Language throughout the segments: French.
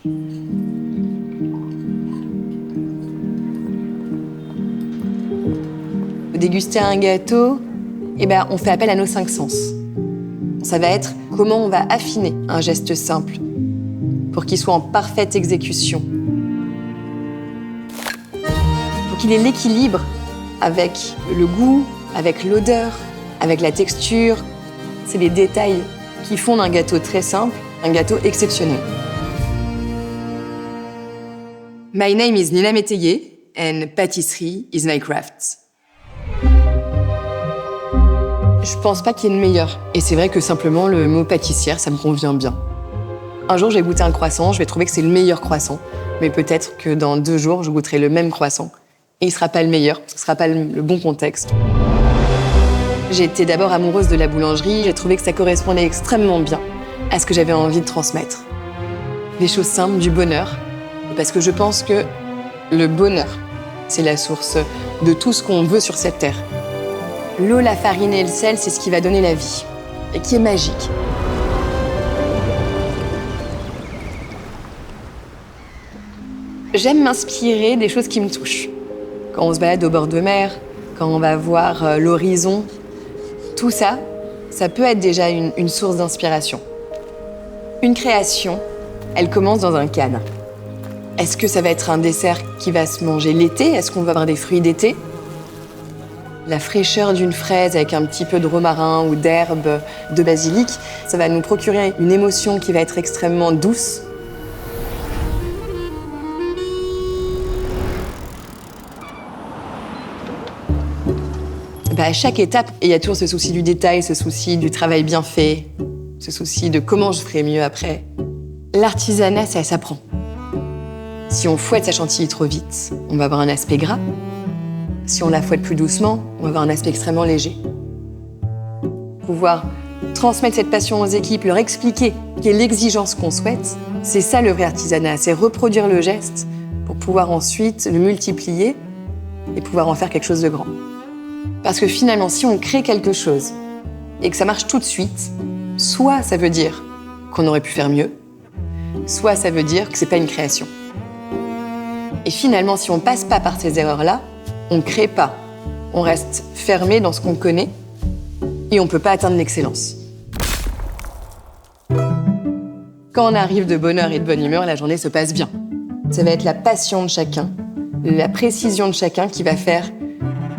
Pour déguster un gâteau, on fait appel à nos 5 sens. Ça va être comment on va affiner un geste simple pour qu'il soit en parfaite exécution. Pour qu'il ait l'équilibre avec le goût, avec l'odeur, avec la texture. C'est les détails qui font d'un gâteau très simple un gâteau exceptionnel. My name is Nina Métayer and pâtisserie is my craft. Je pense pas qu'il y ait de meilleur. Et c'est vrai que simplement le mot pâtissière, ça me convient bien. Un jour, je vais goûter un croissant, je vais trouver que c'est le meilleur croissant. Mais peut-être que dans 2 jours, je goûterai le même croissant. Et il sera pas le meilleur, parce que ce sera pas le bon contexte. J'ai été d'abord amoureuse de la boulangerie, j'ai trouvé que ça correspondait extrêmement bien à ce que j'avais envie de transmettre. Des choses simples, du bonheur. Parce que je pense que le bonheur, c'est la source de tout ce qu'on veut sur cette terre. L'eau, la farine et le sel, c'est ce qui va donner la vie et qui est magique. J'aime m'inspirer des choses qui me touchent. Quand on se balade au bord de mer, quand on va voir l'horizon, tout ça, ça peut être déjà une source d'inspiration. Une création, elle commence dans un cadre. Est-ce que ça va être un dessert qui va se manger l'été? Est-ce qu'on va avoir des fruits d'été? La fraîcheur d'une fraise avec un petit peu de romarin ou d'herbe, de basilic, ça va nous procurer une émotion qui va être extrêmement douce. À chaque étape, il y a toujours ce souci du détail, ce souci du travail bien fait, ce souci de comment je ferai mieux après. L'artisanat, ça s'apprend. Si on fouette sa chantilly trop vite, on va avoir un aspect gras. Si on la fouette plus doucement, on va avoir un aspect extrêmement léger. Pouvoir transmettre cette passion aux équipes, leur expliquer quelle est l'exigence qu'on souhaite, c'est ça le vrai artisanat, c'est reproduire le geste pour pouvoir ensuite le multiplier et pouvoir en faire quelque chose de grand. Parce que finalement, si on crée quelque chose et que ça marche tout de suite, soit ça veut dire qu'on aurait pu faire mieux, soit ça veut dire que c'est pas une création. Et finalement, si on passe pas par ces erreurs-là, on ne crée pas. On reste fermé dans ce qu'on connaît et on ne peut pas atteindre l'excellence. Quand on arrive de bonne heure et de bonne humeur, la journée se passe bien. Ça va être la passion de chacun, la précision de chacun qui va faire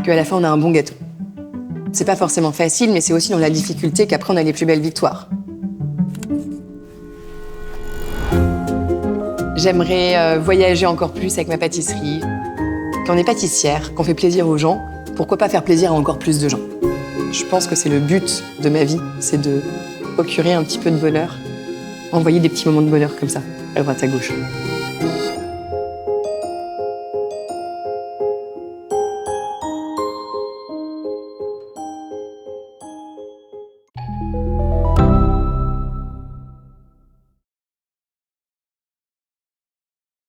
qu'à la fin, on a un bon gâteau. C'est pas forcément facile, mais c'est aussi dans la difficulté qu'après, on a les plus belles victoires. J'aimerais voyager encore plus avec ma pâtisserie. Quand on est pâtissière, qu'on fait plaisir aux gens, pourquoi pas faire plaisir à encore plus de gens? Je pense que c'est le but de ma vie, c'est de procurer un petit peu de bonheur, envoyer des petits moments de bonheur comme ça, à droite à gauche.